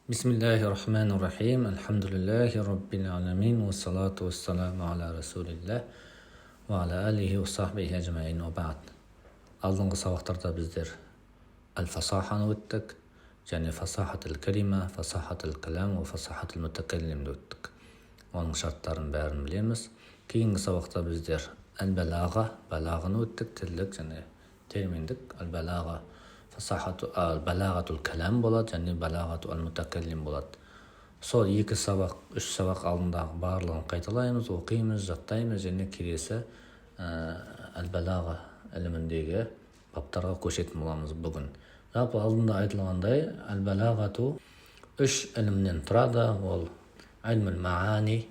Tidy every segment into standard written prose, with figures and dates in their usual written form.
Бисмиллахир-рахманир-рахим. Алхамдулиллахи раббил аламин. Вассалату вассаламу аля расулиллах. Ва аля алихи ва сахбихи ажмаин. Ва ба'д. Алдыңғы сабақтарда біздер әл-фасаханы өттік. Және фасахатыл калима, фасахатыл калам ва фасахатыл мутакаллимді өттік. Оның шарттарын бәрін білеміз. Кейінгі сабақта біздер әл-балаға, балағаны өттік. Тілдік және терминдік. Әл-балаға балағатул калам болады, және балағатул мутакаллим болады. Сол екі сабақ, үш сабақ алдындағы барлығын қайталаймыз, оқимыз, жаттаймыз, және келесі әл-балаға іліміндегі баптарға көшетін боламыз бүгін. Жалпы алдында айтылғандай, әл-балағату үш ілімнен тұрады. Ол ілмул маани,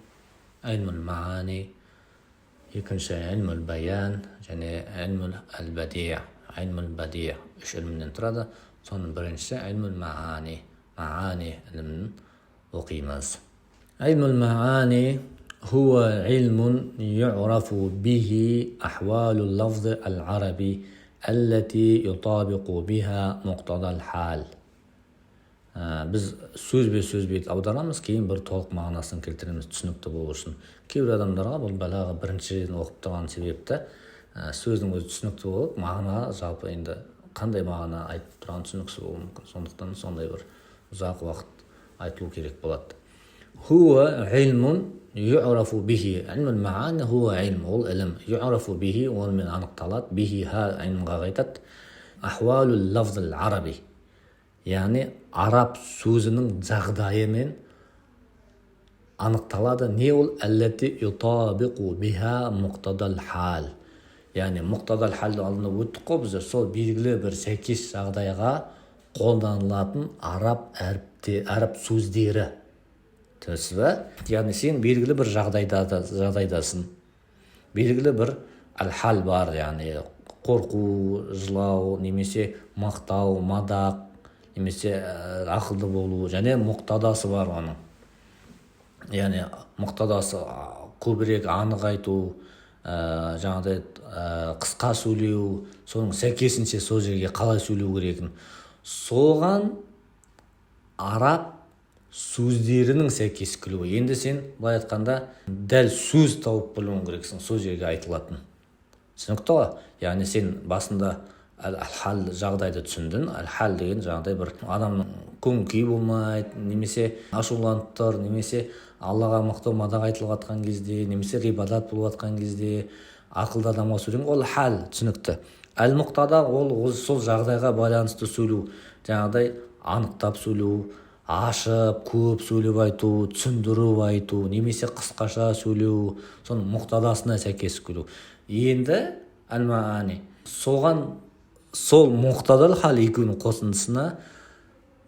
екінші ілмул баян, және ілмул әл-бадия. Ilm-ul-badiya үш ілімнен тұрады. Соның біріншісі ilm-ul-maani. Маани ілімін оқимыз. Ilm-ul-maani huwa ilmun yu'rafu bihi ahwalul lafz al-arabi allati yutabiqu biha muqtadal hal. Біз сөзбе-сөз аударамыз, кейін бір толық мағынасын келтіреміз, түсінікті болу үшін. Кейбір адамдарға бұл балаға біріншіден оқып тұрған себепті сөздің өзі түсінікті болып, мағына жалпы енді қандай мағына айтып тұрған түсініксіз болуы мүмкін. Сондықтан сондай бір ұзақ уақыт айтылу керек болады. Хуа илмун ю'рафу бихи. Илмул маани хуа илм, ол ілім. Ю'рафу бихи, онымен анықталады. Бихи ха илмға қайтады. Ахвалул лафзил араби. Яғни араб сөзінің жағдайымен анықталады. Не ол? Әлләти ютабиқу биха мұқтадал хал. Яғни мұқтадал халды алдында өттік қой біздер. Сол белгілі бір сәйкес жағдайға қолданылатын араб сөздері. Түсінесіз бе? Яғни сен белгілі бір жағдайдасың. Белгілі бір әл-хал бар, яғни қорқу, жылау, немесе мақтау, мадақ, немесе ақылды болу, және мұқтадасы бар оның. Яғни мұқтадасы көбірек анық айту, жаңағыдай қысқа сөйлеу, соның сәйкесінше сол жерге қалай сөйлеу керегін. Соған араб сөздерінің сәйкес келуі. Енді сен былай айтқанда дәл сөз тауып білуің керексің, сол жерге айтылатын. Түсінікті ғой? Яғни сен басында әл-хал жағдайды түсіндің. Әл-хал деген жағдай бір адамның көңіл-күй болмайды, немесе ашуланып тұр, немесе Аллаға мақтау мадақ айтылып жатқан кезде, немесе ғибадат болып жатқан кезде, ақылды адамға сөйлеу, ол хал, түсінікті. Әл-мұқтада ол сол жағдайға байланысты сөйлеу, жаңағыдай анықтап сөйлеу, ашып, көп сөйлеп айту, түсіндіріп айту, немесе қысқаша сөйлеу, соның мұқтадасына сәйкес келу. Енді әл-маани, соған сол мұқтадал хал екеуінің қосындысына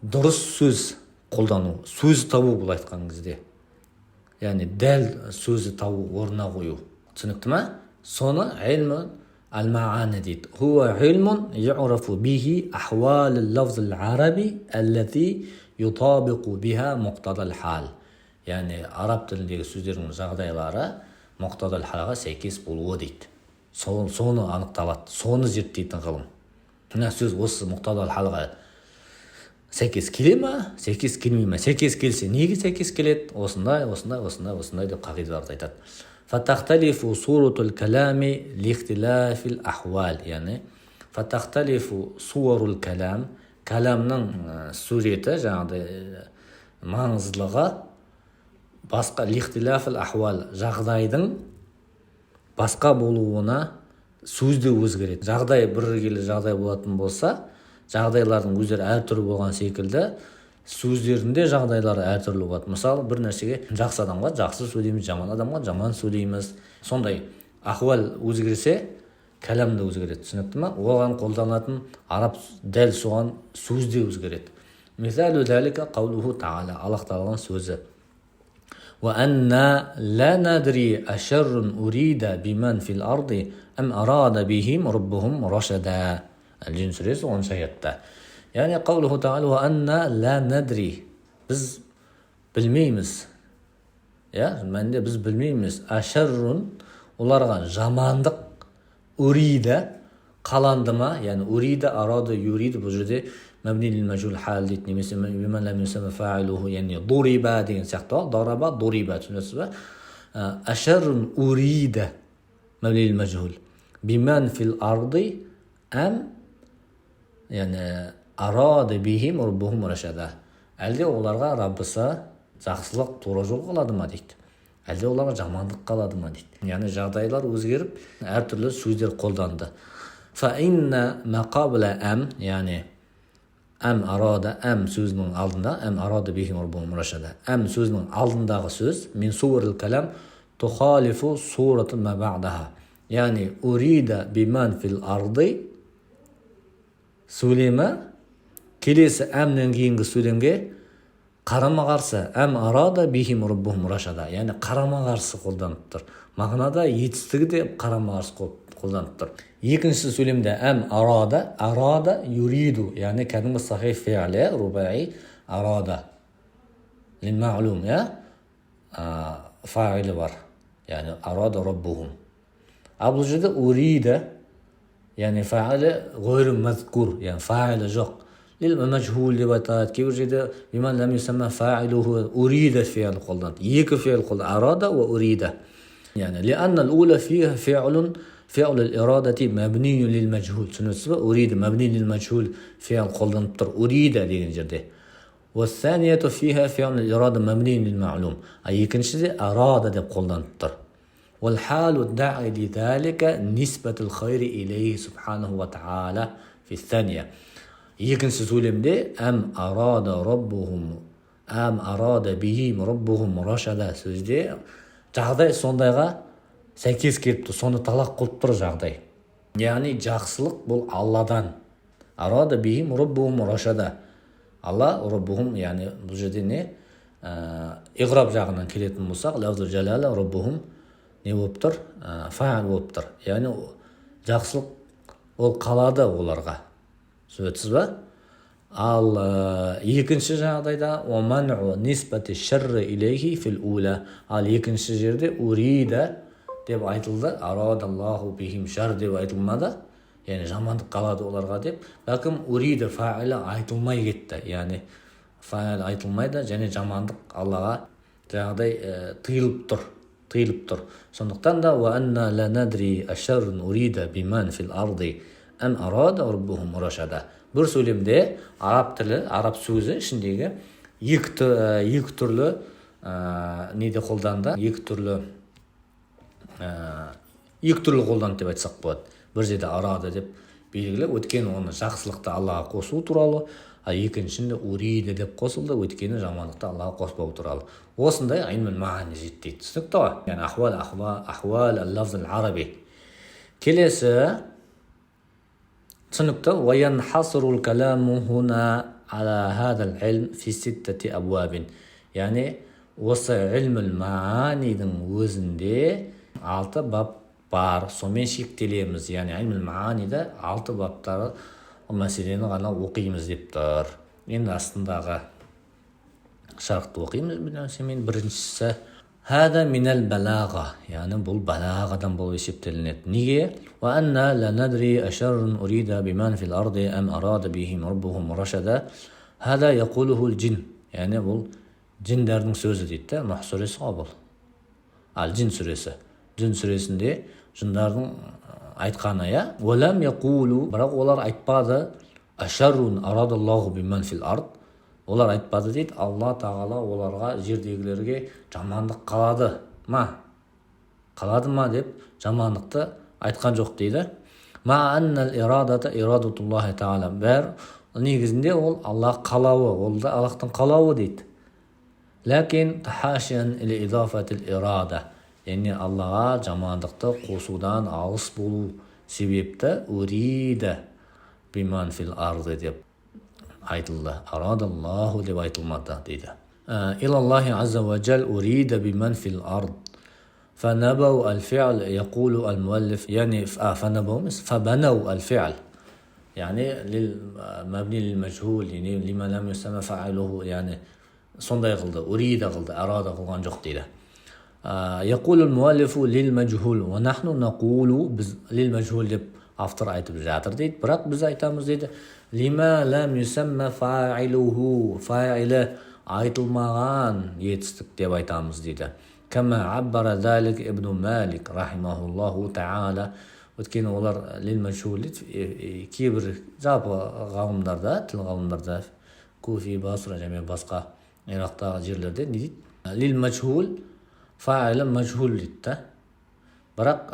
дұрыс сөз қолдану, сөз табу бұл айтқан кезде. Яғни дәл сөзі табу, орнына қою. Түсінікті ме? Соны илмун әл-маани дейді. Хуа илмун ю'рафу бихи ахвалил лафзил араби аллати ютабиқу биха мұқтадал хал. Яғни араб тіліндегі сөздердің жағдайлары мұқтадал халға сәйкес болуы дейді. Соны анықталады, соны зерттейтін ғылым. Мына сөз осы мұқтадал халға сәйкес келе ма, сәйкес келмей ма? Сәйкес келсе, неге сәйкес келеді? Осындай деп қағидаларды айтады. Фатахталифу сурутул калами лихтилафил ахвал. Яғни фатахталифу сурул калам, каламның суреті, жаңағыдай маңыздылығы басқа, лихтилафил ахвал, жағдайдың басқа болуына сөзде өзгереді. Жағдай біргелі жағдай болатын болса, жағдайлардың өздері әртүрлі болған секілді, сөздерінде жағдайлары әртүрлі болады. Мысалы, бір нәрсеге жақсы адамға жақсы сөйлейміз, жаман адамға жаман сөйлейміз. Сондай ахуал өзгерсе, кәлам да өзгереді. Түсінікті ме? Оған қолданатын араб дәл соған сөз де өзгереді. Мисалу залика қаулуху та'ала, Аллах тағаланың сөзі. Ва анна ла надри ашаррун урида биман фил арди ам арада бихим раббухум рашада. Әл-Джин сүресі 10 аятта. Яғни қаулуху та'ала ва анна ла надри. Біз білмейміз. Мәнде біз білмейміз. Ашаррун, оларға жамандық, урида, қаланды ма, яғни урида, арада, юрида, бұл жерде мабни лил мәжһул хал дейді, немесе биман лам юсамма фаилуху, яғни дуриба деген сияқты. Дараба дуриба, түсінесіз ба? Ашаррун урида мабни лил мәжһул биман фил арди әм, яғни арада бихим раббухум рашада. Әлде оларға Раббысы жақсылық, тура жол қалады ма дейді. Әлде оларға жамандық қалады ма дейді. Яғни жағдайлар өзгеріп, әртүрлі сөздер қолданды. Фа инна мақабла әм, яғни әм арада, әм сөзінің алдында, әм арада бихим раббухум рашада. Әм сөзінің алдындағы сөз мин суурил калам тухалифу суратун ма бa'даха. Яғни урида биман фил арди сөйлемі келесі әмнен кейінгі сөйлемге қарама-қарсы, әм арада бихим раббухум рашада, яғни қарама-қарсы қолданып тұр. Мағынада етістігі де қарама-қарсы қолданып тұр. Екінші сөйлемде әм арада юриду, яғни кәдімгі сахих фи'лі рубаи арада лил ма'лум, фаилі бар, яғни арада раббухум. Ал бұл жерде урида, яғни фаилі ғойру мазкур, яғни фаилі жоқ. Лил мәжһул деп айтады. Кейбір жерде биман лам юсамма фаилуху урида фи'л қолданады. Екі фи'л қолданады, арада ва урида. Яғни лианна ал-ула фиха фи'лун фи'л al-ирадати мабнiyun лил мәжһул. Түсінесіз ба? Урида мабни лил мәжһул фи'л қолданып тұр. Урида деген жерде. Ва ас-санiyatu фиха фи'л al-ирада мабнiyun лил ма'лум. Екіншіде арада деп қолданып тұр. Вал халу да'i лидалика нисбатул khayri илейхи субханаху ва та'ала фи ас-сания. Екінші сөйлемде әм арада раббухум, әм арада бихим раббухум рашада сөзде жағдай сондайға сәйкес келіп тұр, соны талақ қылып тұр жағдай. Яғни жақсылық бұл Алладан. Арада бихим раббухум рашада. Алла раббухум, яғни бұл жерде не? Иғраб жағынан келетін болсақ, лафзул жалала раббухум не болып тұр? Фа'ил болып тұр. Яғни жақсылық ол қалады оларға. Сөйтсіз ба? Ал екінші жағдайда وَمَنْعُ نِسْبَةِ الشَّرِّ إِلَيْهِ فِي الْأُولَى. Ал екінші жерде урида деп айтылды, арадаллаху бихим шар деп айтылмады, яғни жамандық қалады оларға деп. Ләкін урида фаилі айтылмай кетті, яғни фаил айтылмайды, және жамандық Аллаға жағдай тыйылып тұр. Сондықтан да وَأَنَّا لَنَدْرِي أَشَرٌ أُرِيدَ بِمَنْ فِي الْأَرْضِ әм арада раббухум рашада. Бір сөйлемде араб тілі, араб сөзі ішіндегі екі түрлі неде қолданды, екі түрлі қолданды деп айтсақ болады. Бір жерде арада деп белгілі, өйткені оны жақсылықты Аллаға қосу туралы, екіншінде уриде деп қосылды, өйткені жамандықты Аллаға қоспау туралы. Осындай айлмул маани жетті. Түсінікті ғой? Яғни ахвал ал-лафз ал-араби. Келесі түсінікті وَيَنْحَصِرُ الْكَلَامُ هُنَا عَلَى هَذَا الْعِلْمِ فِي 6 أبواب. Яғни осы ілмул маанидың өзінде 6 бап бар, сонымен шектелеміз. Яғни ілмул мааниде 6 баптары мәселені ғана оқимыз деп тұр. Енді астындағы шарқты оқимыз. Біріншісі هذا من البلاغة, яғни бұл балағадан болып есептелінеді. Неге? وَأَنَّا لَنَدْرِي أَشَرٌ أُرِيدَ بِمَنْ فِي الْأَرْضِ أَمْ أَرَادَ بِهِمْ رَبُّهُمْ رَشَدًا. هذا يقوله الجن, яғни бұл джиндердің сөзі дейді. Нұх сүресі ғой бұл. Ал джин сүресі. Джин сүресінде жындардың айтқаны, وَلَمْ يَقُولُوا, бірақ олар айтпады أَشَرٌ أَرَادَ اللَّهُ بِمَنْ فِي الْأَرْضِ. Олар айтпады дейді, Алла тағала оларға жердегілерге жамандық қалады ма деп жамандықты айтқан жоқ дейді. Ма аннал ирадата ирадатуллахи тағала. Бәр негізінде ол Аллах қалауы, ол да Аллахтың қалауы дейді. Ләкин тахашиян или идафатил ирада. Яғни Аллаға жамандықты қосудан алыс болу себепті урида биман фил арды деп айтылды. Арадаллаху деп айтылмады дейді. Илаллахи азза ва джал урида биман фил ард. Фанабау аль-фи'л якулу аль-муаллиф. Яғни фабанау аль-фи'л. Яғни мабни лил-мәжһул, лима лам юсамма фа'илуху, яғни сондай қылды, урида қылды, арада қылған жоқ дейді. Якулу аль-муаллифу лил-мәжһул. Ва нахну нақулу, біз лил-мәжһул деп автор айтып жатыр дейді. Бірақ біз айтамыз дейді, лима лам юсамма фаилуху, фаилі айтылмаған етістік деп айтамыз дейді. Кама аббара залик ибн Малик рахимахуллаху таала. Өйткені олар лил мәжһул дейді. Кейбір жалпы ғалымдарда, тіл ғалымдарда, Куфи, Басра және басқа Ирақтағы жерлерде не дейді? Лил мәжһул фаилі мәжһул дейді да. Бірақ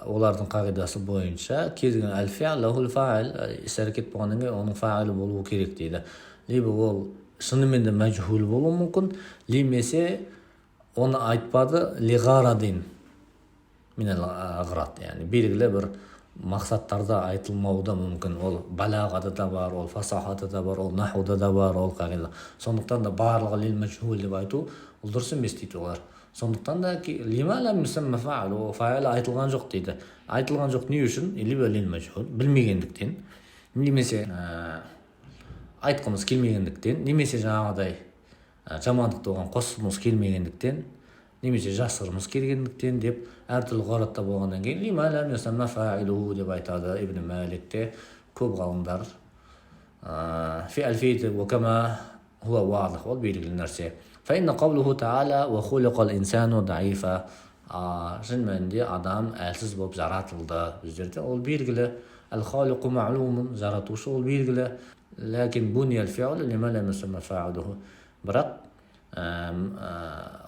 олардың қағидасы бойынша кез келген әл-фиъл лахул фаил, іс-әрекет болғаннан кейін оның фаилі болуы керек дейді. Либо ол шынымен де мәжһул болуы мүмкін, немесе оны айтпады лиғарадин минал аград, яғни белгілі бір мақсаттарда айтылмауы да мүмкін. Ол балағада да бар, ол фасахада да бар, ол нахуда да бар, ол қағида. Сондықтан да барлығы лил мәжһул деп айту ол дұрыс емес дейді олар. Сондықтан да лима лам юсамма фаил, фаил айтылған жоқ дейді. Айтылған жоқ не үшін? Либо лил мәжһул, білмегендіктен, немесе айтқымыз келмегендіктен, немесе жаңағыдай жамандықты оған қосқымыз келмегендіктен, немесе жасырғымыз келгендіктен деп әртүрлі ғаратта болғаннан кейін лима лам юсамма фаилуху деп айтады Ибн Маликте көп ғалымдар. Фи алфейті уакама хуа вадих, ол белгілі нәрсе. فإن قوله تعالى وخلق الإنسان ضعيفا, шын мәнінде адам әлсіз болып жаратылды біздерде, ол белгілі. Әл-халиқу маълумун, жаратушы ол белгілі. Ләкин буни әл-фиъл лима лам юсамма фаилуху. Бірақ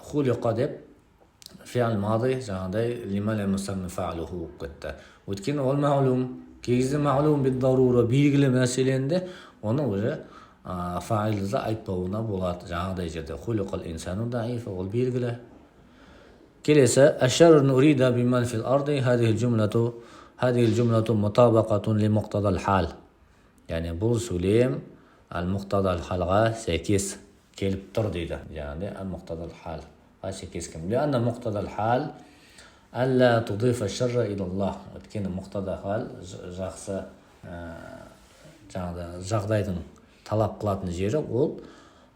хулиқа деп фиъл мади жаңағыдай лима лам юсамма фаилуху болып кетті. Өйткені ол маълум, кезінде маълум бид-дарура белгілі мәселенде оны уже фаилді айтпауына болады. Жаңағыдай жерде хулиқал инсану даифа, ол белгілі. Келесі ашарр нурида биман фил арди хадихил жумлату мутабақатун ли муқтадал хал. Яғни бұл сөйлем ал-муқтадал халға сәйкес келіп тұр дейді. Яғни ал-муқтадал халға сәйкес келіп. Лианна муқтадал хал алла тудифа шарра илаллах. Өйткені муқтадал хал жақсы жағдайдың талап қылатын жері ол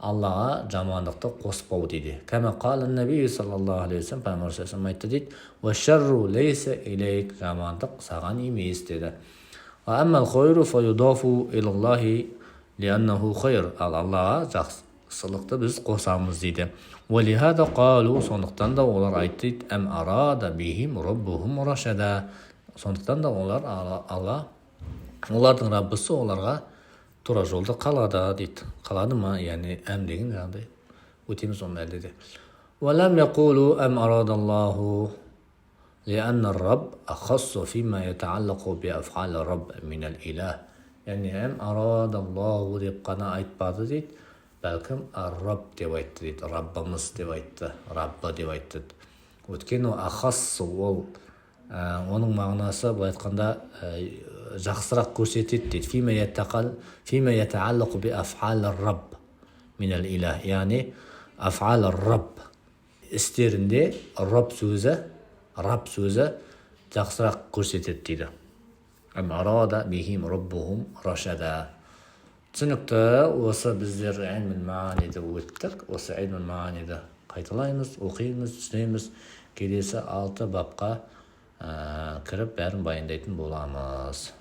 Аллаға жамандықты қоспау дейді. Кәмә қал нәби саллаллаху алейхи вассалам, пайғамбар саллаллаху айтты дейді, ва шарру лейса илейк, жамандық саған емес деді. Ва аммал хойру фа юдафу илаллахи лианнаху хойр, ал Аллаға жақсылықты біз қосамыз дейді. Ва лихада қалу, сондықтан да олар айтты дейді, әм арада бихим раббухум рашада, сондықтан да олар Алла, олардың Раббысы оларға тура жолды қалады дейді. Қалады ма? Яғни әм деген жағдай. Өтеміз оны әлде де. وَلَمْ يَقُولُوا أَمْ أَرَادَ اللَّهُ لِأَنَّ الرَّبَّ أَخَصُّ فِيمَا يَتَعَلَّقُ بِأَفْعَالِ الرَّبِّ مِنَ الْإِلَهِ. Яғни әм أَرَادَ اللَّهُ деп қана айтпады дейді. Бәлкім ар-рабб деп айтты дейді. Раббымыз деп айтты. Раббы деп айтты. Өйткені ахассу ол оның мағынасы былай айтқанда жақсырақ көрсетеді дейді. Фима ятааллақу би аф'алир рабб минал илах. Яғни аф'алир рабб істерінде рабб сөзі жақсырақ көрсетеді дейді. Ам арада бихим раббухум рашада. Түсінікті. Осы біздер ilmul мааниді өттік. Осы ilmul мааниді қайталаймыз, оқимыз, түсінеміз. Келесі 6 бапқа кіріп бәрін баяндайтын боламыз.